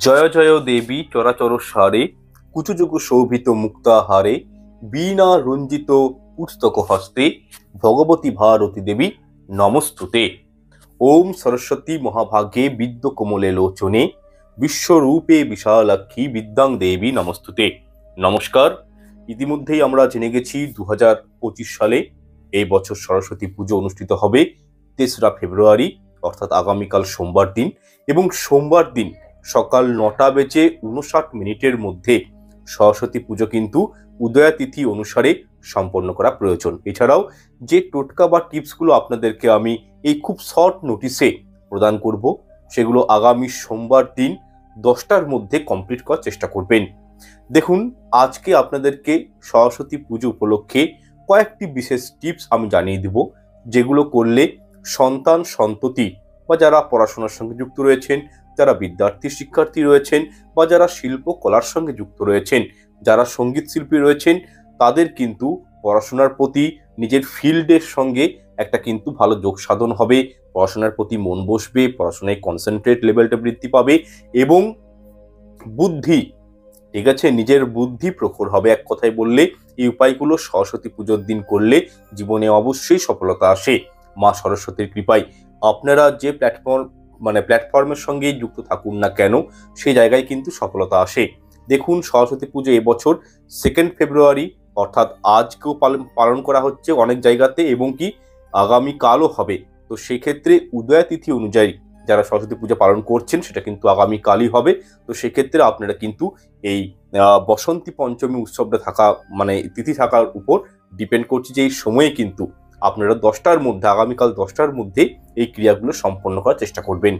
জয় জয় দেবী চরাচর সারে কুচুযুগ শোভিত মুক্তাহারে বীণা রঞ্জিত পুস্তক হস্তে ভগবতী ভারতী দেবী নমস্তুতে। ওম সরস্বতী মহাভাগে বিদ্য কোমলে লোচনে বিশ্বরূপে বিশালাক্ষী বিদ্যাং দেবী নমস্তুতে। নমস্কার। ইতিমধ্যেই আমরা জেনে গেছি 2025 সালে এই বছর সরস্বতী পুজো অনুষ্ঠিত হবে 3রা ফেব্রুয়ারি অর্থাৎ আগামীকাল সোমবার দিন, এবং সোমবার দিন সকাল 9:59 মধ্যে সরস্বতী পুজো কিন্তু উদয়াতিথি অনুসারে সম্পন্ন করা প্রয়োজন। এছাড়াও যে টোটকা বা টিপসগুলো আপনাদেরকে আমি এই খুব শর্ট নোটিসে প্রদান করব, সেগুলো আগামী সোমবার দিন 10টার মধ্যে কমপ্লিট করার চেষ্টা করবেন। দেখুন, আজকে আপনাদেরকে সরস্বতী পুজো উপলক্ষে কয়েকটি বিশেষ টিপস আমি জানিয়ে দিব, যেগুলো করলে সন্তান সন্ততি বা যারা পড়াশোনার সঙ্গে যুক্ত রয়েছেন, যারা বিদ্যার্থী শিক্ষার্থী রয়েছেন, বা যারা শিল্প কলার সঙ্গে যুক্ত রয়েছেন, যারা সঙ্গীত শিল্পী রয়েছেন, তাদের কিন্তু পড়াশোনার প্রতি নিজের ফিল্ডের সঙ্গে একটা কিন্তু ভালো যোগ সাধন হবে, পড়াশোনার প্রতি মন বসবে, পড়াশোনায় কনসেন্ট্রেট লেভেলটা বৃদ্ধি পাবে এবং বুদ্ধি, ঠিক আছে, নিজের বুদ্ধি প্রখর হবে। এক কথায় বললে এই উপায়গুলো সরস্বতী পুজোর দিন করলে জীবনে অবশ্যই সফলতা আসে মা সরস্বতীর কৃপায়। আপনারা যে প্ল্যাটফর্মের সঙ্গে যুক্ত থাকুন না কেন, সেই জায়গায় কিন্তু সফলতা আসে। দেখুন, সরস্বতী পুজো এবছর 2 ফেব্রুয়ারি অর্থাৎ আজকেও পালন করা হচ্ছে অনেক জায়গাতে, এবং কি আগামীকালও হবে। তো সেক্ষেত্রে উদয়াতিথি অনুযায়ী যারা সরস্বতী পূজা পালন করছেন সেটা কিন্তু আগামীকালই হবে। তো সেক্ষেত্রে আপনারা কিন্তু এই বসন্তী পঞ্চমী উৎসবটা থাকা তিথি থাকার উপর ডিপেন্ড করছে যে এই সময়ে কিন্তু আপনারা 10টার মধ্যে, আগামীকাল 10টার মধ্যে এই ক্রিয়াগুলো সম্পন্ন করার চেষ্টা করবেন।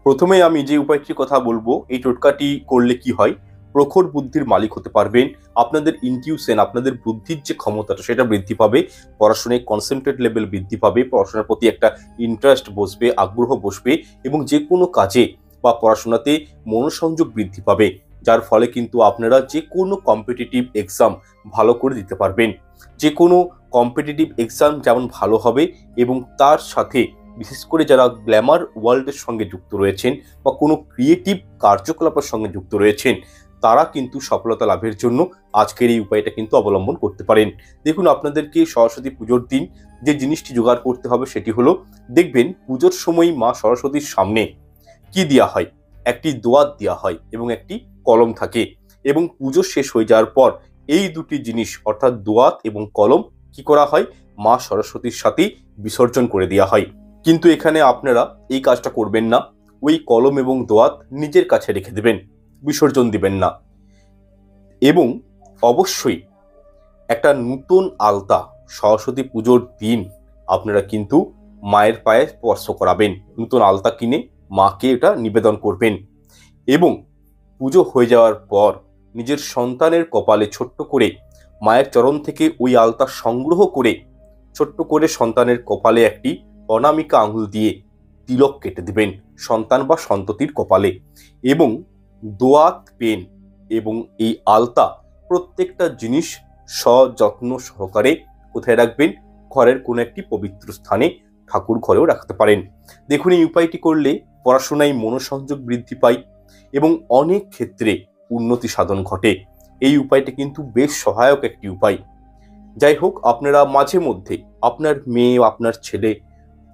প্রথমে আমি যে উপায়টির কথা বলবো, এই টোটকাটি করলে কি হয়, প্রখর বুদ্ধির মালিক হতে পারবেন। আপনাদের ইনটিউশন, আপনাদের বুদ্ধির যে ক্ষমতাটা সেটা বৃদ্ধি পাবে, পড়াশোনায় কনসেন্ট্রেট লেভেল বৃদ্ধি পাবে, পড়াশোনার প্রতি একটা ইন্টারেস্ট বসবে, আগ্রহ বসবে, এবং যে কোনো কাজে বা পড়াশোনাতে মনোসংযোগ বৃদ্ধি পাবে, যার ফলে কিন্তু আপনারা যে কোনো কম্পিটিটিভ এক্সাম ভালো করে দিতে পারবেন। যে কোনো কম্পিটিটিভ এক্সাম যেমন ভালো হবে, এবং তার সাথে বিশেষ করে যারা গ্ল্যামার ওয়ার্ল্ডের সঙ্গে যুক্ত রয়েছেন বা কোনো ক্রিয়েটিভ কার্যকলাপের সঙ্গে যুক্ত রয়েছেন, তারা কিন্তু সফলতা লাভের জন্য আজকের এই উপায়টা কিন্তু অবলম্বন করতে পারেন। দেখুন, আপনাদেরকে সরস্বতী পুজোর দিন যে জিনিসটি জোগাড় করতে হবে সেটি হলো, দেখবেন পুজোর সময় মা সরস্বতীর সামনে কি দেওয়া হয়, একটি দোয়াত দেওয়া হয় এবং একটি কলম থাকে, এবং পুজো শেষ হয়ে যাওয়ার পর এই দুটি জিনিস অর্থাৎ দোয়াত এবং কলম কি করা হয়, মা সরস্বতীর সাথেই বিসর্জন করে দেওয়া হয়। কিন্তু এখানে আপনারা এই কাজটা করবেন না, ওই কলম এবং দোয়াত নিজের কাছে রেখে দেবেন, বিসর্জন দিবেন না। এবং অবশ্যই একটা নতুন আলতা সরস্বতী পুজোর দিন আপনারা কিন্তু মায়ের পায়ে স্পর্শ করাবেন, নতুন আলতা কিনে মাকে এটা নিবেদন করবেন। এবং পুজো হয়ে যাওয়ার পর নিজের সন্তানের কপালে ছোট্ট করে মায়ের চরণ থেকে ওই আলতা সংগ্রহ করে ছোট্ট করে সন্তানের কপালে একটি অনামিকা আঙুল দিয়ে তিলক কেটে দেবেন সন্তান বা সন্ততির কপালে। এবং দোয়াত, পেন এবং এই আলতা প্রত্যেকটা জিনিস সযত্ন সহকারে কোথায় রাখবেন, ঘরের কোনো একটি পবিত্র স্থানে, ঠাকুর ঘরেও রাখতে পারেন। দেখুন, এই উপায়টি করলে পড়াশোনায় মনোসংযোগ বৃদ্ধি পায় এবং অনেক ক্ষেত্রে উন্নতি সাধন ঘটে। এই উপায়টি কিন্তু বেশ সহায়ক একটি উপায়। যাই হোক, আপনারা মাঝে মধ্যে আপনার মেয়ে, আপনার ছেলে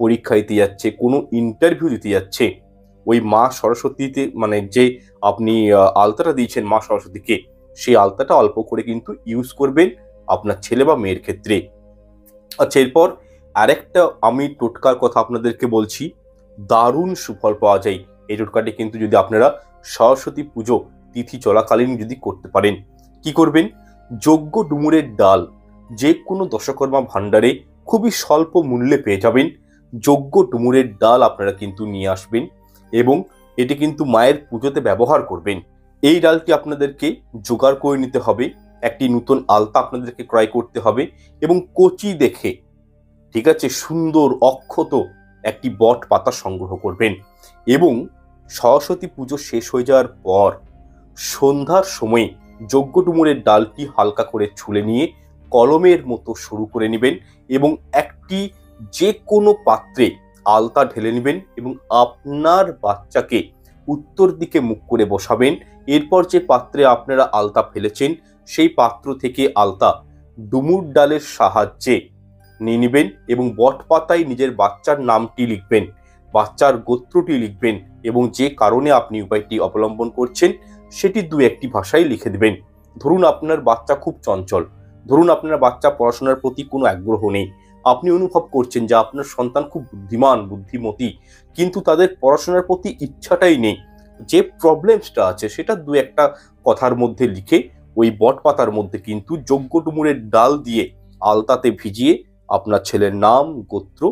পরীক্ষা দিতে যাচ্ছে, কোনো ইন্টারভিউ দিতে যাচ্ছে, ওই মা সরস্বতীতে যে আপনি আলতাটা দিয়েছেন মা সরস্বতীকে, সেই আলতাটা অল্প করে কিন্তু ইউজ করবেন আপনার ছেলে বা মেয়ের ক্ষেত্রে। আচ্ছা, এরপর আরেকটা আমি টোটকার কথা আপনাদেরকে বলছি, দারুণ সুফল পাওয়া যায় এই টোটকাটি কিন্তু যদি আপনারা সরস্বতী পুজো তিথি চলাকালীন যদি করতে পারেন। কি করবেন, যজ্ঞ ডুমুরের ডাল যে কোনো দশকর্মা ভাণ্ডারে খুবই স্বল্প মূল্যে পেয়ে যাবেন। যজ্ঞ ডুমুরের ডাল আপনারা কিন্তু নিয়ে আসবেন এবং এটি কিন্তু মায়ের পুজোতে ব্যবহার করবেন। এই ডালটি আপনাদেরকে জোগাড় করে নিতে হবে, একটি নতুন আলতা আপনাদেরকে ক্রয় করতে হবে, এবং কচি দেখে, ঠিক আছে, সুন্দর অক্ষত একটি বট পাতা সংগ্রহ করবেন। এবং সরস্বতী পুজো শেষ হয়ে যাওয়ার পর সন্ধ্যার সময় যজ্ঞ ডুমুরের ডালটি হালকা করে ছুলে নিয়ে কলমের মতো শুরু করে নেবেন, এবং একটি যে কোনো পাত্রে আলতা ঢেলে নেবেন এবং আপনার বাচ্চাকে উত্তর দিকে মুখ করে বসাবেন। এরপর যে পাত্রে আপনারা আলতা ফেলেছেন সেই পাত্র থেকে আলতা ডুমুর ডালের সাহায্যে নিয়ে নেবেন এবং বট পাতায় নিজের বাচ্চার নামটি লিখবেন, বাচ্চার গোত্রটি লিখবেন এবং যে কারণে আপনি উপায়টি অবলম্বন করছেন সেটি দু একটি ভাষায় লিখে দেবেন। ধরুন আপনার বাচ্চা খুব চঞ্চল, ধরুন আপনার বাচ্চা পড়াশোনার প্রতি কোনো আগ্রহ নেই, আপনি অনুভব করছেন যে আপনার সন্তান খুব বুদ্ধিমান বুদ্ধিমতী, কিন্তু তাদের পড়াশোনার প্রতি ইচ্ছাটাই নেই। যে প্রবলেমসটা আছে সেটা দু একটা কথার মধ্যে লিখে ওই বট পাতার মধ্যে কিন্তু যজ্ঞ ডুমুরের ডাল দিয়ে আলতাতে ভিজিয়ে আপনার ছেলের নাম, গোত্র,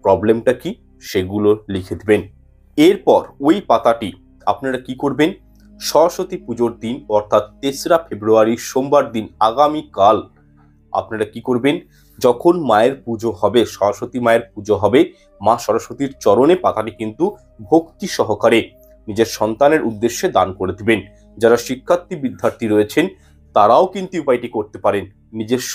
প্রবলেমটা কি সেগুলো লিখে দেবেন। এরপর ওই পাতাটি আপনারা কি করবেন, সরস্বতী পুজোর দিন অর্থাৎ ৩রা ফেব্রুয়ারি সোমবার দিন আগামীকাল আপনারা কি করবেন, যখন মায়ের পুজো হবে, সরস্বতী মায়ের পুজো হবে, মা সরস্বতীর চরণে পাতাটি কিন্তু ভক্তি সহকারে নিজের সন্তানের উদ্দেশ্যে দান করে দিবেন। যারা শিক্ষার্থী বিদ্যার্থী রয়েছেন তারাও কিন্তু উপায়টি করতে পারেন। নিজস্ব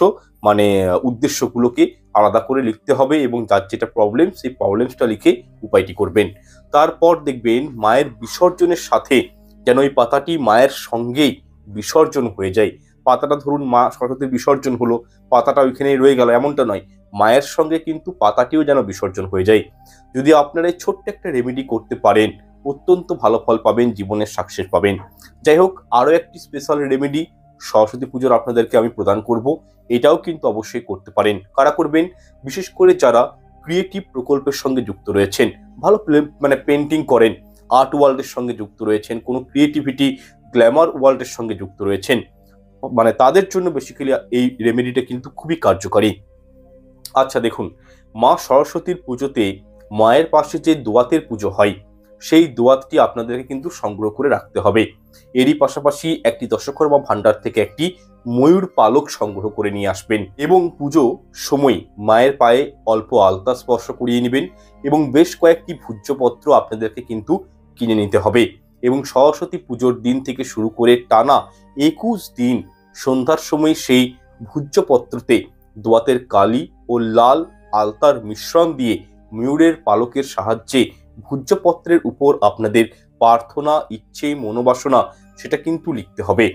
উদ্দেশ্যগুলোকে আলাদা করে লিখতে হবে এবং যার যেটা প্রবলেম সেই প্রবলেমসটা লিখে উপায়টি করবেন। তারপর দেখবেন মায়ের বিসর্জনের সাথে যেন ওই পাতাটি মায়ের সঙ্গেই বিসর্জন হয়ে যায়। পাতাটা ধরুন মা সরস্বতীর বিসর্জন হলো, পাতাটা ওইখানেই রয়ে গেল এমনটা নয়, মায়ের সঙ্গে কিন্তু পাতাটিও যেন বিসর্জন হয়ে যায়। যদি আপনারা এই ছোট্ট একটা রেমেডি করতে পারেন অত্যন্ত ভালো ফল পাবেন, জীবনের সাকসেস পাবেন। যাই হোক, আরও একটি স্পেশাল রেমেডি সরস্বতী পুজোর আপনাদেরকে আমি প্রদান করব, এটাও কিন্তু অবশ্যই করতে পারেন। কারা করবেন, বিশেষ করে যারা ক্রিয়েটিভ প্রকল্পের সঙ্গে যুক্ত রয়েছেন, ভালো পেন্টিং করেন, আর্ট ওয়ার্ল্ডের সঙ্গে যুক্ত রয়েছেন, কোনো ক্রিয়েটিভিটি গ্ল্যামার ওয়ার্ল্ডের সঙ্গে যুক্ত রয়েছেন, তাদের জন্য বেসিক্যালি এই রেমেডিটা কিন্তু খুবই কার্যকারী। আচ্ছা দেখুন, মা সরস্বতীর পুজোতে মায়ের পাশে যে দোয়াতের পুজো হয় সেই দোয়াতটি আপনাদেরকে কিন্তু সংগ্রহ করে রাখতে হবে। এরই পাশাপাশি একটি দশকর্মা ভান্ডার থেকে একটি ময়ূর পালক সংগ্রহ করে নিয়ে আসবেন এবং পুজো সময় মায়ের পায়ে অল্প আলতা স্পর্শ করিয়ে নেবেন এবং বেশ কয়েকটি ভূজ্যপত্র আপনাদেরকে কিন্তু কিনে নিতে হবে এবং সরস্বতী পুজোর দিন থেকে শুরু করে টানা 21 দিন সন্ধ্যার সময় সেই ভূজ্যপত্রতে দোয়াতের কালি ও লাল আলতার মিশ্রণ দিয়ে ময়ূরের পালকের সাহায্যে ভূজ্যপত্রের উপর আপনাদের প্রার্থনা, ইচ্ছে, মনোবাসনা সেটা কিন্তু লিখতে হবে।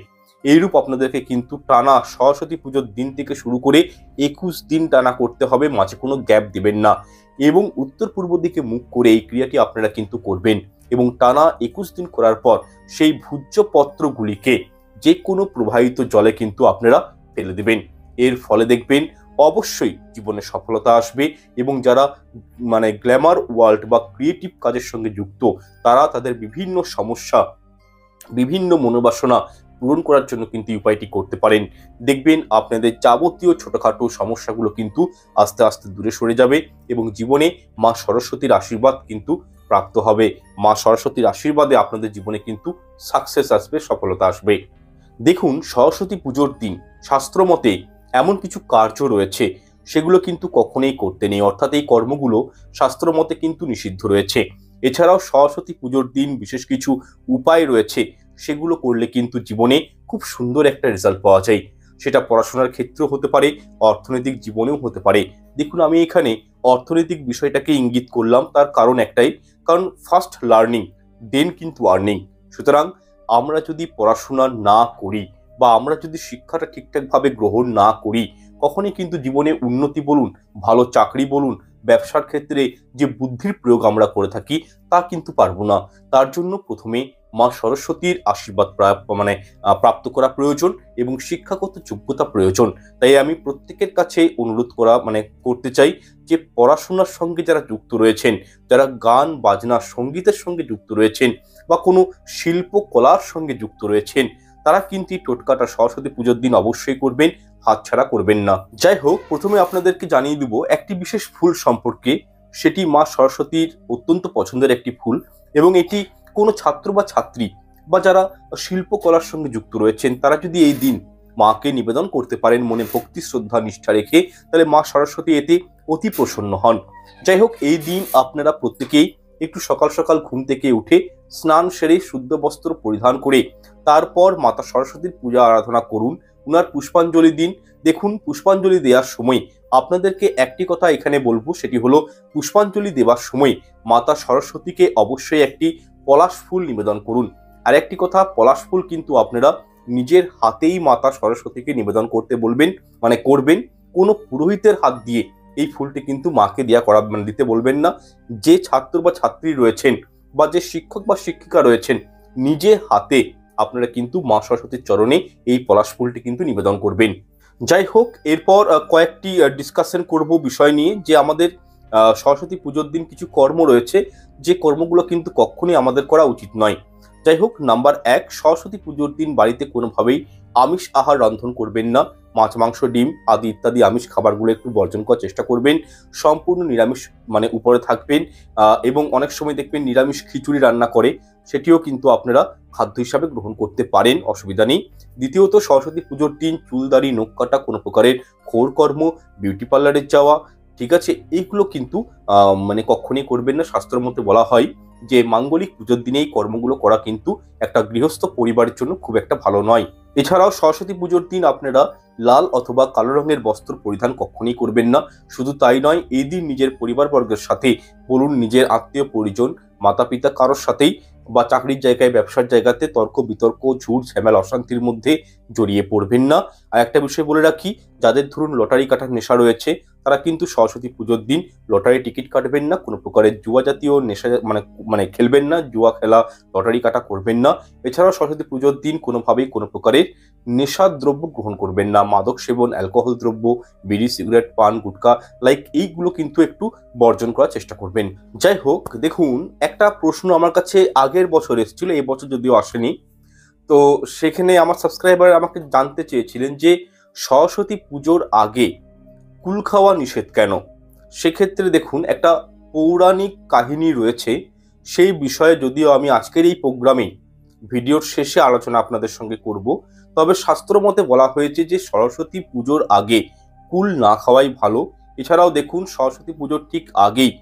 এইরূপ আপনাদেরকে কিন্তু টানা সরস্বতী পুজোর দিন থেকে শুরু করে 21 দিন টানা করতে হবে, মাঝে কোনো গ্যাপ দিবেন না এবং উত্তর পূর্ব দিকে মুখ করে এই ক্রিয়াটি আপনারা কিন্তু করবেন এবং টানা 21 দিন করার পর সেই ভূজ্যপত্রগুলিকে যে কোনো প্রবাহিত জলে কিন্তু আপনারা ফেলে দেবেন। এর ফলে দেখবেন অবশ্যই জীবনে সফলতা আসবে এবং যারা গ্ল্যামার ওয়ার্ল্ড বা ক্রিয়েটিভ কাজের সঙ্গে যুক্ত তারা তাদের বিভিন্ন সমস্যা, বিভিন্ন মনোবাসনা পূরণ করার জন্য কিন্তু উপায়টি করতে পারেন। দেখবেন আপনাদের যাবতীয় ছোটখাটো সমস্যাগুলো কিন্তু আস্তে আস্তে দূরে সরে যাবে এবং জীবনে মা সরস্বতীর আশীর্বাদ কিন্তু প্রাপ্ত হবে। মা সরস্বতীর আশীর্বাদে আপনাদের জীবনে কিন্তু সাকসেস আসবে, সফলতা আসবে। দেখুন, সরস্বতী পুজোর দিন শাস্ত্রমতে এমন কিছু কার্য রয়েছে সেগুলো কিন্তু কখনোই করতে নেই, অর্থাৎ এই কর্মগুলো শাস্ত্রমতে কিন্তু নিষিদ্ধ রয়েছে। এছাড়াও সরস্বতী পুজোর দিন বিশেষ কিছু উপায় রয়েছে, সেগুলো করলে কিন্তু জীবনে খুব সুন্দর একটা রেজাল্ট পাওয়া যায়। সেটা পড়াশোনার ক্ষেত্রেও হতে পারে, অর্থনৈতিক জীবনেও হতে পারে। দেখুন, আমি এখানে অর্থনৈতিক বিষয়টাকে ইঙ্গিত করলাম, তার কারণ একটাই, কারণ ফার্স্ট লার্নিং দেন কিন্তু আর্নিং। সুতরাং আমরা যদি পড়াশোনা না করি বা আমরা যদি শিক্ষাটা ঠিকঠাকভাবে গ্রহণ না করি, কখনই কিন্তু জীবনে উন্নতি বলুন, ভালো চাকরি বলুন, ব্যবসার ক্ষেত্রে যে বুদ্ধির প্রয়োগ আমরা করে থাকি তা কিন্তু পারবো না। তার জন্য প্রথমে মা সরস্বতীর আশীর্বাদ প্রাপ্ত করা প্রয়োজন এবং শিক্ষাগত যোগ্যতা প্রয়োজন। তাই আমি প্রত্যেকের কাছে অনুরোধ করতে চাই যে পড়াশোনার সঙ্গে যারা যুক্ত রয়েছেন, যারা গান বাজনা সঙ্গীতের সঙ্গে যুক্ত রয়েছেন বা কোনো শিল্পকলার সঙ্গে যুক্ত রয়েছেন, তারা কিন্তু টোটকাটা সরস্বতী পুজোর দিন অবশ্যই করবেন, হাতছাড়া করবেন না। যাই হোক, প্রথমে আপনাদেরকে জানিয়ে দিব একটি বিশেষ ফুল সম্পর্কে। সেটি মা সরস্বতীর অত্যন্ত পছন্দের একটি ফুল এবং এটি কোনো ছাত্র বা ছাত্রী বা যারা শিল্পকলার সঙ্গে যুক্ত রয়েছেন তারা যদি এই দিন মাকে নিবেদন করতে পারেন মনে ভক্তি, শ্রদ্ধা, নিষ্ঠা রেখে, তাহলে মা সরস্বতী এতে অতি প্রসন্ন হন। যাই হোক, এই দিন আপনারা প্রত্যেকেই একটু সকাল সকাল ঘুম থেকে উঠে স্নান সেরে শুদ্ধ বস্ত্র পরিধান করে তারপর মাতা সরস্বতীর পূজা আরাধনা করুন, উনার পুষ্পাঞ্জলি দিন। দেখুন, পুষ্পাঞ্জলি দেওয়ার সময় আপনাদেরকে একটি কথা এখানে বলবো, সেটি হলো পুষ্পাঞ্জলি দেওয়ার সময় মাতা সরস্বতীকে অবশ্যই একটি পলাশ ফুল নিবেদন করুন। আর একটি কথা, পলাশ ফুল কিন্তু আপনারা নিজের হাতেই মাতা সরস্বতীকে নিবেদন করতে বলবেন, মানে করবেন। কোনো পুরোহিতের হাত দিয়ে এই ফুলটি কিন্তু মাকে দিতে বলবেন না। যে ছাত্র বা ছাত্রী রয়েছেন বা যে শিক্ষক বা শিক্ষিকা রয়েছেন, নিজে হাতে আপনারা কিন্তু মা সরস্বতীর চরণে এই পলাশ ফুলটি কিন্তু নিবেদন করবেন। যাই হোক, এরপর কয়েকটি ডিসকাশন করব বিষয় নিয়ে, যে আমাদের সরস্বতী পুজোর দিন কিছু কর্ম রয়েছে, যে কর্মগুলো কিন্তু কখনোই আমাদের করা উচিত নয়। যাই হোক, নাম্বার 1, সরস্বতী পুজোর দিন বাড়িতে কোনোভাবেই আমিষ আহার রন্ধন করবেন না। মাছ, মাংস, ডিম আদি ইত্যাদি আমিষ খাবারগুলো একটু বর্জন করার চেষ্টা করবেন। সম্পূর্ণ নিরামিষ মানে উপরে থাকবেন। এবং অনেক সময় দেখবেন নিরামিষ খিচুড়ি রান্না করে, সেটিও কিন্তু আপনারা খাদ্য হিসাবে গ্রহণ করতে পারেন, অসুবিধা নেই। দ্বিতীয়ত, সরস্বতী পুজোর দিন চুলদাড়ি, নখ কাটা, কোনো প্রকারের ঘোরকর্ম, বিউটি পার্লারে যাওয়া, ঠিক আছে, এইগুলো কিন্তু মানে কখনই করবেন না। শাস্ত্রের মধ্যে বলা হয় যে মাঙ্গলিক পুজোর দিনে এই কর্মগুলো করা কিন্তু একটা গৃহস্থ পরিবারের জন্য খুব একটা ভালো নয়। এছাড়াও সরস্বতী পুজোর দিন আপনারা লাল অথবা কালো রঙের বস্ত্র পরিধান কখনই করবেন না। শুধু তাই নয়, এই দিন নিজের পরিবারবর্গের সাথে, বলুন নিজের আত্মীয় পরিজন, মাতা পিতা, কারোর সাথেই বা চাকরির জায়গায়, ব্যবসার জায়গাতে তর্ক বিতর্ক, ঝুট ঝামেলা, অশান্তির মধ্যে জড়িয়ে পড়বেন না। আর একটা বিষয় বলে রাখি, যাদের ধরুন লটারি কাটার নেশা রয়েছে, তারা কিন্তু সরস্বতী পুজোর দিন লটারি টিকিট কাটবেন না, কোনো প্রকারের জুয়া জাতীয় নেশা মানে খেলবেন না, জুয়া খেলা, লটারি কাটা করবেন না। এছাড়াও সরস্বতী পুজোর দিন কোনোভাবেই কোনো প্রকারের নেশার দ্রব্য গ্রহণ করবেন না। মাদক সেবন, অ্যালকোহল দ্রব্য, বিড়ি, সিগারেট, পান, গুটখা এইগুলো কিন্তু একটু বর্জন করার চেষ্টা করবেন। যাই হোক, দেখুন একটা প্রশ্ন আমার কাছে আগের বছর এসেছিল, এই বছর যদিও আসেনি। তো সেখানে আমার সাবস্ক্রাইবার আমাকে জানতে চেয়েছিলেন যে সরস্বতী পুজোর আগে কুল খাওয়া নিষেধ কেন। সেক্ষেত্রে দেখুন, একটা পৌরাণিক কাহিনী রয়েছে, সেই বিষয়ে যদিও আমি আজকের এই প্রোগ্রামে ভিডিওর শেষে আলোচনা আপনাদের সঙ্গে করব। তবে শাস্ত্র মতে বলা হয়েছে যে সরস্বতী পুজোর আগে কুল না খাওয়াই ভালো। এছাড়াও দেখুন, সরস্বতী পুজোর ঠিক আগেই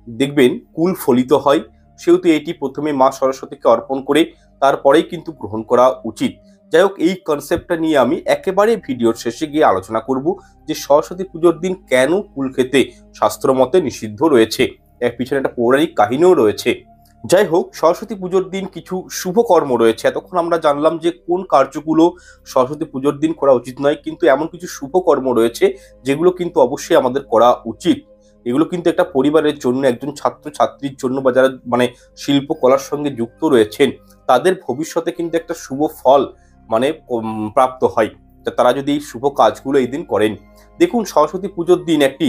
দেখবেন কুল ফলিত হয়, সেহেতু এটি প্রথমে মা সরস্বতীকে অর্পণ করে তারপরেই কিন্তু গ্রহণ করা উচিত। যাই হোক, এই কনসেপ্টটা নিয়ে আমি একেবারে ভিডিওর শেষে গিয়ে আলোচনা করব যে সরস্বতী পুজোর দিন কেন কুল খেতে শাস্ত্র মতে নিষিদ্ধ রয়েছে, এর পিছনে একটা পৌরাণিক কাহিনীও রয়েছে। যাই হোক, সরস্বতী পুজোর দিন কিছু শুভ কর্ম রয়েছে। এতক্ষণ আমরা জানলাম যে কোন কার্যগুলো সরস্বতী পুজোর দিন করা উচিত নয়, কিন্তু এমন কিছু শুভ কর্ম রয়েছে যেগুলো কিন্তু অবশ্যই আমাদের করা উচিত। এগুলো কিন্তু একটা পরিবারের জন্য, একজন ছাত্র ছাত্রীর জন্য, বা যারা মানে শিল্পকলার সঙ্গে যুক্ত রয়েছেন, তাদের ভবিষ্যতে কিন্তু একটা শুভ ফল মানে প্রাপ্ত হয়, তারা যদি এই শুভ কাজগুলো এই দিন করেন। দেখুন, সরস্বতী পুজোর দিন একটি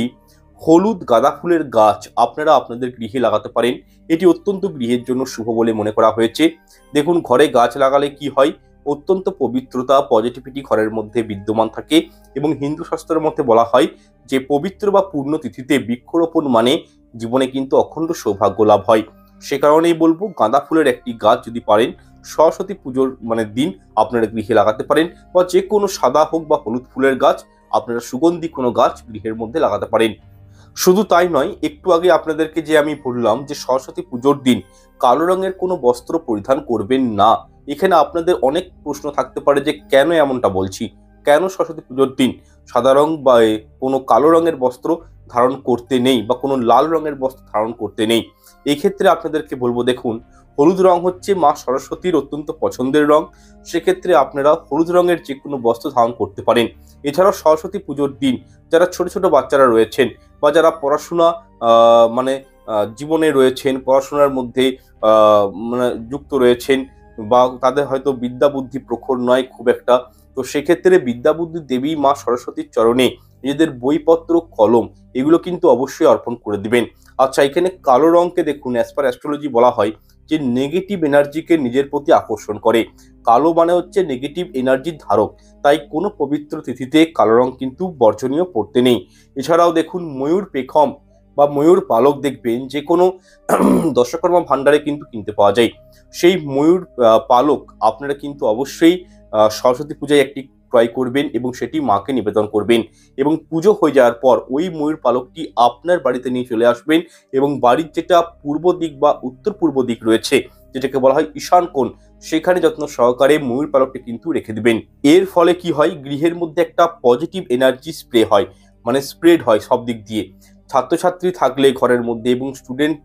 হলুদ গাঁদা ফুলের গাছ আপনারা আপনাদের গৃহে লাগাতে পারেন। এটি অত্যন্ত গৃহের জন্য শুভ বলে মনে করা হয়েছে। দেখুন, ঘরে গাছ লাগালে কি হয়, অত্যন্ত পবিত্রতা, পজিটিভিটি ঘরের মধ্যে বিদ্যমান থাকে। এবং হিন্দু শাস্ত্রের মধ্যে বলা হয় যে পবিত্র বা পূর্ণ তিথিতে বৃক্ষরোপণ মানে জীবনে কিন্তু অখণ্ড সৌভাগ্য লাভ হয়। সে কারণেই বলবো, গাঁদা ফুলের একটি গাছ যদি পারেন সরস্বতী পুজোর দিন আপনারা গৃহে লাগাতে পারেন, বা যে কোনো সাদা হোক বা হলুদ ফুলের গাছ, আপনারা সুগন্ধি কোনো গাছ গৃহের মধ্যে লাগাতে পারেন। শুধু তাই নয়, একটু আগে আপনাদেরকে যে আমি বললাম যে সরস্বতী পুজোর দিন কালো রঙের কোনো বস্ত্র পরিধান করবেন না, এখানে আপনাদের অনেক প্রশ্ন থাকতে পারে যে কেন এমনটা বলছি, কেন সরস্বতী পুজোর দিন সাদা রং বা কোনো কালো রঙের বস্ত্র ধারণ করতে নেই, বা কোনো লাল রঙের বস্ত্র ধারণ করতে নেই। এই ক্ষেত্রে আপনাদেরকে বলবো, দেখুন, হলুদ রং হচ্ছে মা সরস্বতীর অত্যন্ত পছন্দের রং। সেক্ষেত্রে আপনারা হলুদ রঙের যে কোনো বস্ত্র ধারণ করতে পারেন। এছাড়াও সরস্বতী পুজোর দিন যারা ছোট ছোট বাচ্চারা রয়েছেন, বা যারা পড়াশোনা জীবনে রয়েছেন, পড়াশোনার মধ্যে মানে যুক্ত রয়েছেন, বা তাদের হয়তো বিদ্যা বুদ্ধি প্রখর নয় খুব একটা, তো সেক্ষেত্রে বিদ্যা বুদ্ধি দেবী মা সরস্বতীর চরণে নিজেদের বইপত্র, কলম এগুলো কিন্তু অবশ্যই অর্পণ করে দিবেন। আচ্ছা, এখানে কালো রঙকে দেখুন, অ্যাজ পার অ্যাস্ট্রোলজি বলা হয় যে নেগেটিভ এনার্জিকে নিজের প্রতি আকর্ষণ করে। কালো মানে হচ্ছে নেগেটিভ এনার্জির ধারক, তাই কোনো পবিত্র তিথিতে কালো রং কিন্তু বর্জনীয় পড়তে নেই। এছাড়াও দেখুন, ময়ূর পেখম বা ময়ূর পালক দেখবেন যে কোনো দশকর্মা ভান্ডারে কিন্তু কিনতে পাওয়া যায়। সেই ময়ূর পালক আপনারা কিন্তু অবশ্যই সরস্বতী পূজায় একটি ক্রয় করবেন এবং সেটি মাকে নিবেদন করবেন, এবং পুজো হয়ে যাওয়ার পর ওই ময়ূর পালকটি আপনার বাড়িতে নিয়ে চলে আসবেন, এবং বাড়ির যেটা পূর্ব দিক বা উত্তর পূর্ব দিক রয়েছে, যেটাকে বলা হয় ঈশান কোণ, সেখানে যত্ন সহকারে ময়ূর পালকটি কিন্তু রেখে দিবেন। এর ফলে কি হয়, গৃহের মধ্যে একটা পজিটিভ এনার্জি স্প্রেড হয় সব দিক দিয়ে। ছাত্রছাত্রী থাকলে ঘরের মধ্যে, এবং স্টুডেন্ট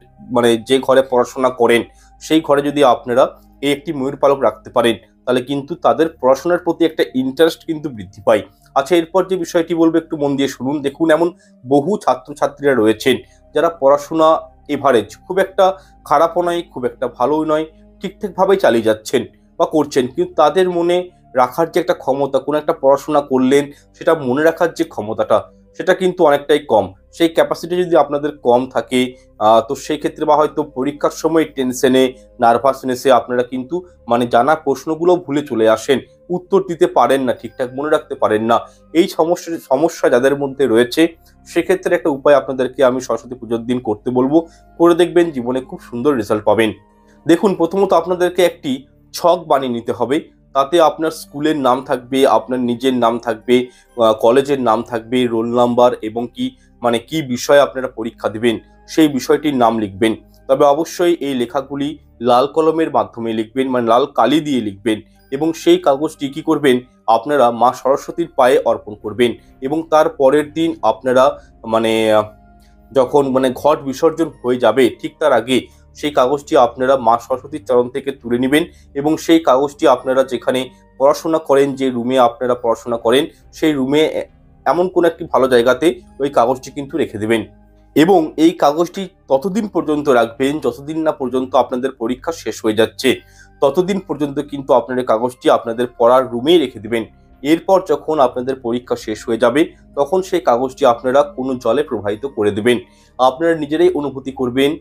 যে ঘরে পড়াশোনা করেন, সেই ঘরে যদি আপনারা এই একটি ময়ূর পালক রাখতে পারেন, তাহলে কিন্তু তাদের পড়াশোনার প্রতি একটা ইন্টারেস্ট কিন্তু বৃদ্ধি পায়। আচ্ছা, এরপর যে বিষয়টি বলবো একটু মন দিয়ে শুনুন। দেখুন, এমন বহু ছাত্রছাত্রীরা রয়েছেন যারা পড়াশোনা এভারেজ, খুব একটা খারাপও নয়, খুব একটা ভালোও নয়, ঠিকঠাকভাবেই চালিয়ে যাচ্ছেন বা করছেন, কিন্তু তাদের মনে রাখার যে একটা ক্ষমতা, কোনো একটা পড়াশোনা করলেন সেটা মনে রাখার যে ক্ষমতাটা, সেটা কিন্তু অনেকটাই কম। সেই ক্যাপাসিটি যদি আপনাদের কম থাকে, তো সেই ক্ষেত্রে বা হয়তো পরীক্ষার সময় টেনশনে, নার্ভাসনেসে আপনারা কিন্তু মানে জানা প্রশ্নগুলো ভুলে চলে আসেন, উত্তর দিতে পারেন না, ঠিকঠাক মনে রাখতে পারেন না। এই সমস্যা যাদের মধ্যে রয়েছে, সেক্ষেত্রে একটা উপায় আপনাদেরকে আমি সরস্বতী পুজোর দিন করতে বলবো। করে দেখবেন, জীবনে খুব সুন্দর রেজাল্ট পাবেন। দেখুন, প্রথমত আপনাদেরকে একটি ছক বানিয়ে নিতে হবে। তাতে আপনার স্কুলের নাম থাকবে, আপনার নিজের নাম থাকবে, কলেজের নাম থাকবে, রোল নাম্বার এবং কি বিষয়ে আপনারা পরীক্ষা দেবেন সেই বিষয়টির নাম লিখবেন। তবে অবশ্যই এই লেখাগুলি লাল কলমের মাধ্যমে লিখবেন, মানে লাল কালি দিয়ে লিখবেন। এবং সেই কাগজটি কি করবেন, আপনারা মা সরস্বতীর পায়ে অর্পণ করবেন। এবং তার পরের দিন আপনারা মানে যখন ঘট বিসর্জন হয়ে যাবে, ঠিক তার আগে সেই কাগজটি আপনারা মা সরস্বতীর চরণ থেকে তুলে নেবেন। এবং সেই কাগজটি আপনারা যেখানে পড়াশোনা করেন, যে রুমে আপনারা পড়াশোনা করেন, সেই রুমে এমন কোনো একটি ভালো জায়গাতে ওই কাগজটি কিন্তু রেখে দেবেন। এবং এই কাগজটি ততদিন পর্যন্ত রাখবেন যতদিন না পর্যন্ত আপনাদের পরীক্ষা শেষ হয়ে যাচ্ছে। ততদিন পর্যন্ত কিন্তু আপনার এই কাগজটি আপনাদের পড়ার রুমেই রেখে দেবেন। এরপর যখন আপনাদের পরীক্ষা শেষ হয়ে যাবে, তখন সেই কাগজটি আপনারা কোনো জলে প্রবাহিত করে দেবেন। আপনারা নিজেরাই অনুভূতি করবেন,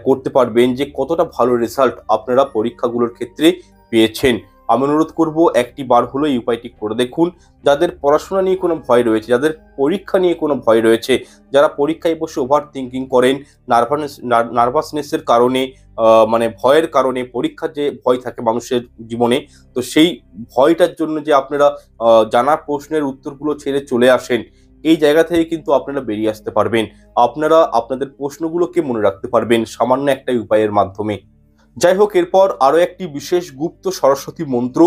করতে পারবেন যে কতটা ভালো রেজাল্ট আপনারা পরীক্ষাগুলোর ক্ষেত্রে পেয়েছেন। আমি অনুরোধ করব, একটি বার হলো এই উপায়টি করে দেখুন। যাদের পড়াশোনা নিয়ে কোনো ভয় রয়েছে, যাদের পরীক্ষা নিয়ে কোনো ভয় রয়েছে, যারা পরীক্ষায় বসে ওভার থিঙ্কিং করেন, নার্ভাসনেসের কারণে, ভয়ের কারণে, পরীক্ষার যে ভয় থাকে মানুষের জীবনে, তো সেই ভয়টার জন্য যে আপনারা জানা প্রশ্নের উত্তরগুলো ছেড়ে চলে আসেন, এই জায়গা থেকে কিন্তু আপনারা বেরিয়ে আসতে পারবেন। আপনারা আপনাদের প্রশ্নগুলোকে মনে রাখতে পারবেন সামান্য একটা উপায়ের মাধ্যমে। যাই হোক, এরপর আরো একটি বিশেষ গুপ্ত সরস্বতী মন্ত্র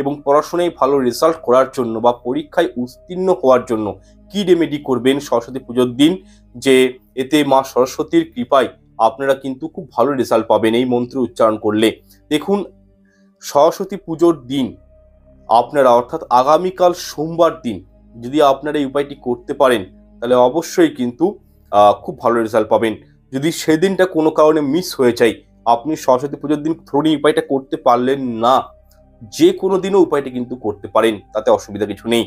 এবং পড়াশোনায় ভালো রেজাল্ট করার জন্য বা পরীক্ষায় উত্তীর্ণ হওয়ার জন্য কি রেমেডি করবেন সরস্বতী পুজোর দিন, যে এতে মা সরস্বতীর কৃপায় আপনারা কিন্তু খুব ভালো রেজাল্ট পাবেন এই মন্ত্র উচ্চারণ করলে। দেখুন, সরস্বতী পুজোর দিন আপনারা, অর্থাৎ আগামীকাল সোমবার দিন, যদি আপনারা এই উপায়টি করতে পারেন, তাহলে অবশ্যই কিন্তু খুব ভালো রেজাল্ট পাবেন। যদি সেদিনটা কোনো কারণে মিস হয়ে যায়, আপনি সরস্বতী পুজোর দিন ধরুন এই উপায়টা করতে পারলেন না, যে কোনো দিনও উপায়টা কিন্তু করতে পারেন, তাতে অসুবিধা কিছু নেই।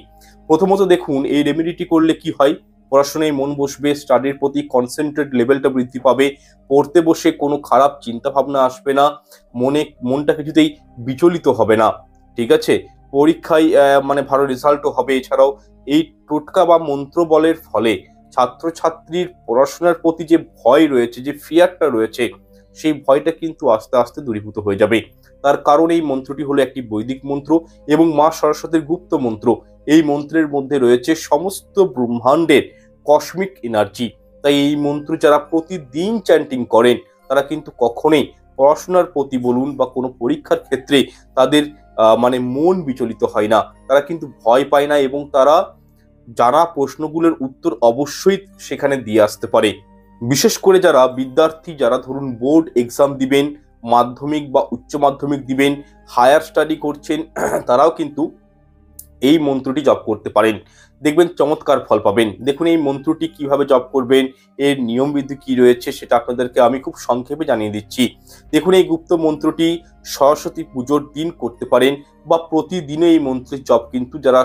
প্রথমত দেখুন, এই রেমেডিটি করলে কি হয়, পড়াশোনায় মন বসবে, স্টাডির প্রতি কনসেন্ট্রেট লেভেলটা বৃদ্ধি পাবে, পড়তে বসে কোনো খারাপ চিন্তা ভাবনা আসবে না, মনটা কিছুতেই বিচলিত হবে না। ঠিক আছে, পরীক্ষায় ভালো রেজাল্টও হবে। এছাড়াও এই টোটকা বা মন্ত্র বলের ফলে ছাত্রছাত্রীর পড়াশোনার প্রতি যে ভয় রয়েছে, যে ফিয়ারটা রয়েছে, সেই ভয়টা কিন্তু আস্তে আস্তে দূরীভূত হয়ে যাবে। তার কারণ এই মন্ত্রটি হলো একটি বৈদিক মন্ত্র এবং মা সরস্বতীর গুপ্ত মন্ত্র। এই মন্ত্রের মধ্যে রয়েছে সমস্ত ব্রহ্মাণ্ডের কসমিক এনার্জি। তাই এই মন্ত্র যারা প্রতিদিন চ্যান্টিং করেন, তারা কিন্তু কখনোই পড়াশোনার প্রতি বলুন বা কোনো পরীক্ষার ক্ষেত্রে তাদের মন বিচলিত হয় না, তারা কিন্তু ভয় পায় না, এবং তারা জানা প্রশ্নগুলোর উত্তর অবশ্যই সেখানে দিয়ে আসতে পারে। বিশেষ করে যারা বিদ্যার্থী, যারা ধরুন বোর্ড এক্সাম দিবেন, মাধ্যমিক বা উচ্চ মাধ্যমিক দিবেন, হায়ার স্টাডি করছেন, তারাও কিন্তু এই মন্ত্রটি জপ করতে পারেন। দেখবেন চমৎকার ফল পাবেন। দেখুন, এই মন্ত্রটি কিভাবে জপ করবেন, এর নিয়মবিধি কি রয়েছে, সেটা আপনাদেরকে আমি খুব সংক্ষেপে জানিয়ে দিচ্ছি। দেখুন, এই গুপ্ত মন্ত্রটি সরস্বতী পুজোর দিন করতে পারেন বা প্রতিদিনই এই মন্ত্রের জপ কিন্তু যারা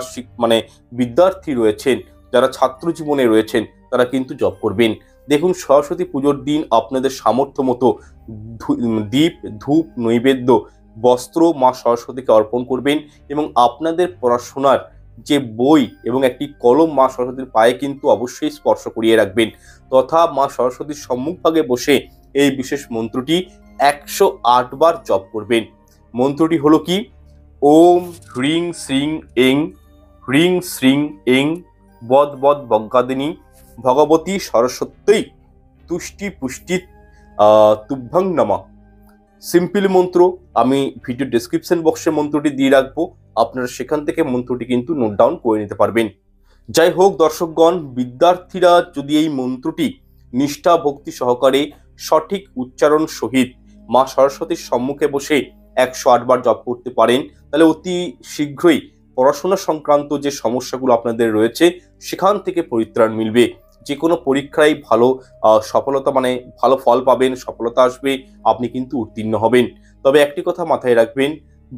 বিদ্যার্থী রয়েছেন, যারা ছাত্র জীবনে রয়েছেন, তারা কিন্তু জপ করবেন। দেখুন, সরস্বতী পুজোর দিন আপনাদের সামর্থ্য মতো দীপ, ধূপ, নৈবেদ্য, বস্ত্র মা সরস্বতীকে অর্পণ করবেন। এবং আপনাদের পড়াশোনার যে বই এবং একটি কলম মা সরস্বতীর পায়ে কিন্তু অবশ্যই স্পর্শ করিয়ে রাখবেন, তথা মা সরস্বতীর সম্মুখভাগে বসে এই বিশেষ মন্ত্রটি 108 বার জপ করবেন। মন্ত্রটি হলো কি, ওম হ্রিং শ্রিং এং হ্রিং শ্রিং এং বদ বদ বজ্ঞাদিনী ভগবতী সরস্বতী তুষ্টি পুষ্টি তুভ্যং নমঃ। সিম্পল মন্ত্র, আমি ভিডিও ডেসক্রিপশন বক্সে মন্ত্রটি দিয়ে রাখবো, আপনারা সেখান থেকে মন্ত্রটি কিন্তু নোট ডাউন করে নিতে পারবেন। যাই হোক দর্শকগণ, বিদ্যার্থীরা যদি এই মন্ত্রটি নিষ্ঠা ভক্তি সহকারে সঠিক উচ্চারণ সহিত মা সরস্বতীর সম্মুখে বসে 108 বার জপ করতে পারেন, তাহলে অতি শীঘ্রই পড়াশোনা সংক্রান্ত যে সমস্যাগুলো আপনাদের রয়েছে সেখান থেকে পরিত্রাণ মিলবে। যে কোনো পরীক্ষায় ভালো সফলতা মানে ভালো ফল পাবেন, সফলতা আসবে, আপনি কিন্তু উত্তীর্ণ হবেন। তবে একটি কথা মাথায় রাখবেন,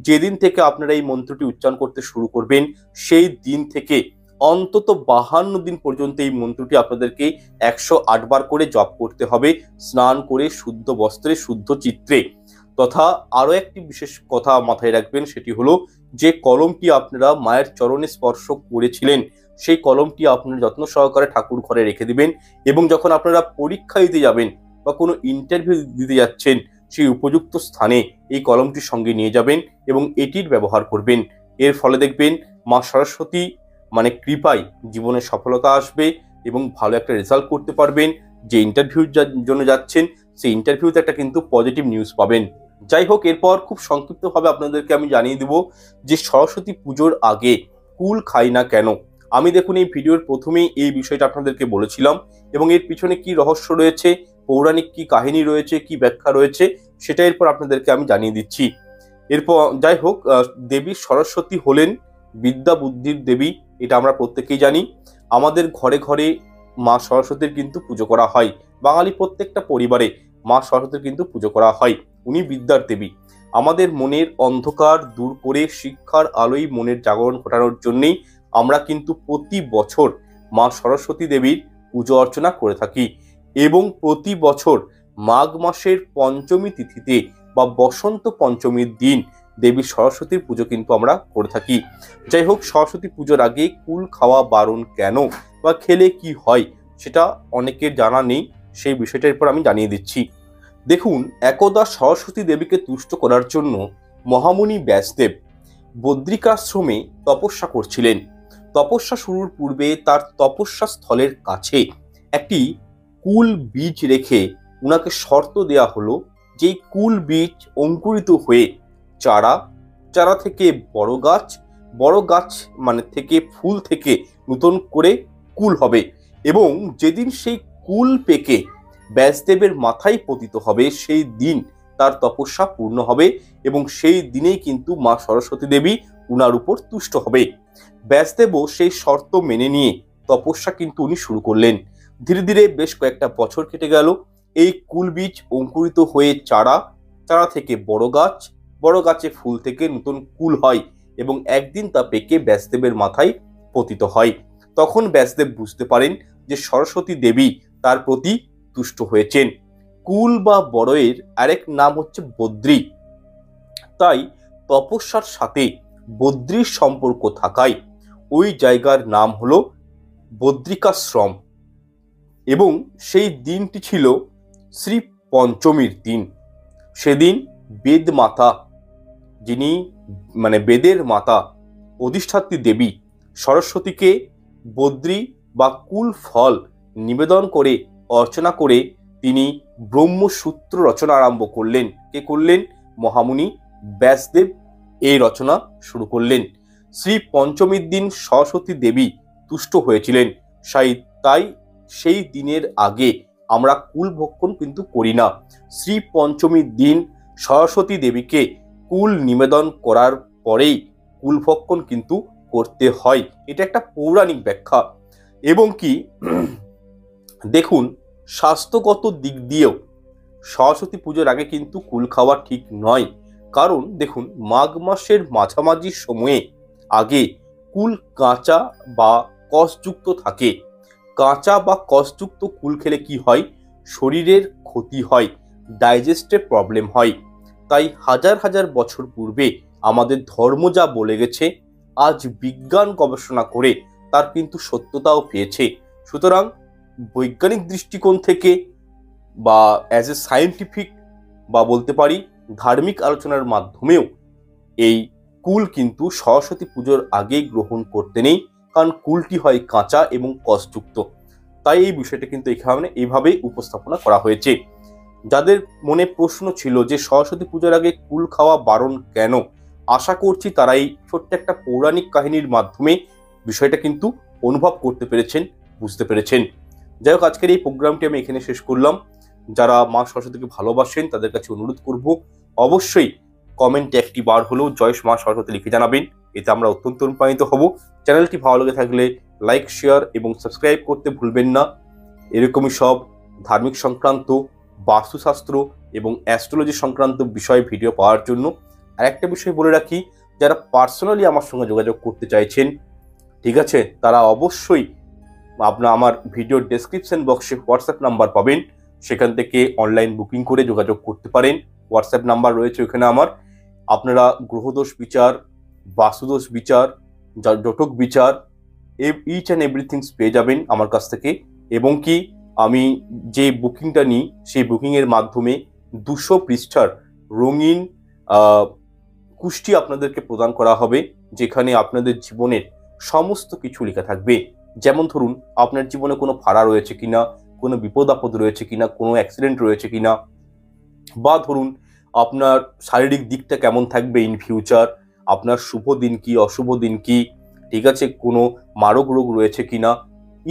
যেদিন থেকে আপনারা এই মন্ত্রটি উচ্চারণ করতে শুরু করবেন সেই দিন থেকে অন্তত 52 দিন পর্যন্ত এই মন্ত্রটি আপনাদেরকে 108 বার করে জপ করতে হবে, স্নান করে শুদ্ধ বস্ত্রে শুদ্ধ চিত্রে। তথা আরো একটি বিশেষ কথা মাথায় রাখবেন, সেটি হলো যে কলমটি আপনারা মায়ের চরণে স্পর্শ করেছিলেন সেই কলমটি আপনারা যত্ন সহকারে ঠাকুর ঘরে রেখে দিবেন, এবং যখন আপনারা পরীক্ষা দিতে যাবেন বা কোনো ইন্টারভিউ দিতে যাচ্ছেন সেই উপযুক্ত স্থানে এই কলমটির সঙ্গে নিয়ে যাবেন এবং এটির ব্যবহার করবেন। এর ফলে দেখবেন মা সরস্বতী মানে কৃপায় জীবনে সফলতা আসবে এবং ভালো একটা রেজাল্ট করতে পারবেন। যে ইন্টারভিউর জন্য যাচ্ছেন সেই ইন্টারভিউতে একটা কিন্তু পজিটিভ নিউজ পাবেন। যাই হোক, এরপর খুব সংক্ষিপ্তভাবে আপনাদেরকে আমি জানিয়ে দেব যে সরস্বতী পুজোর আগে কুল খাই না কেন। আমি দেখুন এই ভিডিওর প্রথমেই এই বিষয়টা আপনাদেরকে বলেছিলাম, এবং এর পিছনে কি রহস্য রয়েছে, পৌরাণিক কি কাহিনী রয়েছে, কি ব্যাখ্যা রয়েছে, সেটা এরপর আপনাদেরকে আমি জানিয়ে দিচ্ছি। এরপর যাই হোক, দেবী সরস্বতী হলেন বিদ্যা বুদ্ধির দেবী, এটা আমরা প্রত্যেকেই জানি। আমাদের ঘরে ঘরে মা সরস্বতীর কিন্তু পুজো করা হয়, বাঙালি প্রত্যেকটা পরিবারে মা সরস্বতীর কিন্তু পুজো করা হয়। উনি বিদ্যার দেবী। আমাদের মনের অন্ধকার দূর করে শিক্ষার আলোয় মনের জাগরণ ঘটানোর জন্যেই আমরা কিন্তু প্রতি বছর মা সরস্বতী দেবীর পুজো অর্চনা করে থাকি, এবং প্রতি বছর মাঘ মাসের পঞ্চমী তিথিতে বা বসন্ত পঞ্চমীর দিন দেবী সরস্বতীর পুজো কিন্তু আমরা করে থাকি। যাই হোক, সরস্বতী পুজোর আগে কুল খাওয়া বারণ কেন বা খেলে কি হয় সেটা অনেকের জানা নেই, সেই বিষয়টার এরপর আমি জানিয়ে দিচ্ছি। দেখুন, একদা সরস্বতী দেবীকে তুষ্ট করার জন্য মহামুনি ব্যাসদেব বদ্রিকাশ্রমে তপস্যা করছিলেন। তপস্যা শুরুর পূর্বে তার তপস্যা স্থলের কাছে একটি কুল বীজ রেখে উনাকে শর্ত দেয়া হলো যে কুল বীজ অঙ্কুরিত হয়ে চারা, চারা থেকে বড় গাছ, বড় গাছ মানে থেকে ফুল থেকে নতুন করে কুল হবে, এবং যেদিন সেই কুল পেকে ব্যাসদেবের মাথায় পতিত হবে সেই দিন তার তপস্যা পূর্ণ হবে, এবং সেই দিনেই কিন্তু মা সরস্বতী দেবী উনার উপর তুষ্ট হবে। ব্যাসদেবও সেই শর্ত মেনে নিয়ে তপস্যা কিন্তু উনি শুরু করলেন। ধীরে ধীরে বেশ কয়েকটা বছর কেটে গেল। এই কুল বীজ অঙ্কুরিত হয়ে চারা, চারা থেকে বড় গাছ, বড় গাছে ফুল থেকে নতুন কুল হয়, এবং একদিন তা পেকে ব্যাসদেবের মাথায় পতিত হয়। তখন ব্যাসদেব বুঝতে পারেন যে সরস্বতী দেবী তার প্রতি তুষ্ট হয়েছেন। কুল বা বড়য়ের আরেক নাম হচ্ছে বদ্রী, তাই তপস্যার সাথে বদ্রীর সম্পর্ক থাকায় ওই জায়গার নাম হলো বদ্রিকাশ্রম, এবং সেই দিনটি ছিল শ্রী পঞ্চমীর দিন। সেদিন বেদ মাতা, যিনি মানে বেদের মাতা অধিষ্ঠাত্রী দেবী সরস্বতীকে বদ্রী বা কুল ফল নিবেদন করে অর্চনা করে তিনি ব্রহ্মসূত্র রচনা আরম্ভ করলেন। কে করলেন? মহামুনি ব্যাসদেব এই রচনা শুরু করলেন। শ্রী পঞ্চমীর দিন সরস্বতী দেবী তুষ্ট হয়েছিলেন, তাই সেই দিনের আগে আমরা কুল ভক্ষণ কিন্তু করি না। শ্রী পঞ্চমীর দিন সরস্বতী দেবীকে কুল নিবেদন করার পরেই কুল ভক্ষণ কিন্তু করতে হয়। এটা একটা পৌরাণিক ব্যাখ্যা। এবং কি দেখুন, স্বাস্থ্যগত দিক দিয়েও সরস্বতী পুজোর আগে কিন্তু কুল খাওয়া ঠিক নয়। কারণ দেখুন, মাঘ মাসের মাঝামাঝি সময়ে আগে কুল কাঁচা বা কষযুক্ত থাকে। কাঁচা বা কষযুক্ত কুল খেলে কি হয়? শরীরের ক্ষতি হয়, ডাইজেস্টে প্রবলেম হয়। তাই হাজার হাজার বছর পূর্বে আমাদের ধর্ম যা বলে গেছে, আজ বিজ্ঞান গবেষণা করে তার কিন্তু সত্যতাও পেয়েছে। সুতরাং বৈজ্ঞানিক দৃষ্টিকোণ থেকে বা অ্যাজ এ সায়েন্টিফিক বা বলতে পারি ধার্মিক আলোচনার মাধ্যমেও এই কুল কিন্তু সরস্বতী পুজোর আগেই গ্রহণ করতে নেই, কারণ কুলটি হয় কাঁচা এবং কষযুক্ত। তাই এই বিষয়টা কিন্তু এখানে এইভাবেই উপস্থাপনা করা হয়েছে। যাদের মনে প্রশ্ন ছিল যে সরস্বতী পুজোর আগে কুল খাওয়া বারণ কেন, আশা করছি তারা এই ছোট্ট একটা পৌরাণিক কাহিনীর মাধ্যমে বিষয়টা কিন্তু অনুভব করতে পেরেছেন, বুঝতে পেরেছেন। যাই হোক, আজকের এই প্রোগ্রামটি আমি এখানে শেষ করলাম। যারা মা সরস্বতীকে ভালোবাসেন তাদের কাছে অনুরোধ করব, অবশ্যই কমেন্টে একটি বার হলেও জয় মা সরস্বতী লিখে জানাবেন। এতে আমরা অত্যন্ত অনুপ্রাণিত হব। চ্যানেলটি ভালো লেগে থাকলে লাইক, শেয়ার এবং সাবস্ক্রাইব করতে ভুলবেন না। এরকমই সব ধার্মিক সংক্রান্ত, বাস্তুশাস্ত্র এবং অ্যাস্ট্রোলজি সংক্রান্ত বিষয়ে ভিডিও পাওয়ার জন্য আরেকটা বিষয় বলে রাখি, যারা পার্সোনালি আমার সঙ্গে যোগাযোগ করতে চাইছেন, ঠিক আছে, তারা অবশ্যই আমার ভিডিওর ডেসক্রিপশন বক্সে হোয়াটসঅ্যাপ নাম্বার পাবেন, সেখান থেকে অনলাইন বুকিং করে যোগাযোগ করতে পারেন। হোয়াটসঅ্যাপ নাম্বার রয়েছে ওখানে আমার। আপনারা গ্রহদোষ বিচার, বাস্তুদোষ বিচার, জটক বিচার, ইচ অ্যান্ড এভরিথিংস পেয়ে যাবেন আমার কাছ থেকে। এবং কি আমি যে বুকিংটা নিই সেই বুকিংয়ের মাধ্যমে 200 পৃষ্ঠার রঙিন কুষ্টি আপনাদেরকে প্রদান করা হবে, যেখানে আপনাদের জীবনের সমস্ত কিছু লেখা থাকবে। যেমন ধরুন, আপনার জীবনে কোনো ফাড়া রয়েছে কিনা, কোনো বিপদ আপদ রয়েছে কিনা, কোনো অ্যাক্সিডেন্ট রয়েছে কিনা, বা ধরুন আপনার শারীরিক দিকটা কেমন থাকবে ইন ফিউচার, আপনার শুভ দিন কি, অশুভ দিন কি, ঠিক আছে, কোনো মারক রোগ রয়েছে কিনা,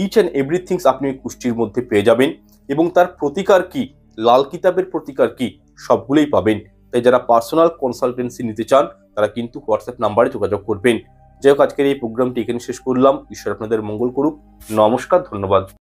ইচ অ্যান্ড এভরিথিংস আপনি কুষ্টির মধ্যে পেয়ে যাবেন। এবং তার প্রতিকার কি, লাল কিতাবের প্রতিকার কি, সবগুলোই পাবেন। তাই যারা পার্সোনাল কনসালটেন্সি নিতে চান তারা কিন্তু হোয়াটসঅ্যাপ নাম্বারে যোগাযোগ করবেন। যাই হোক, আজকের এই প্রোগ্রামটি এখানে শেষ করলাম। ঈশ্বর আপনাদের মঙ্গল করুক। নমস্কার, ধন্যবাদ।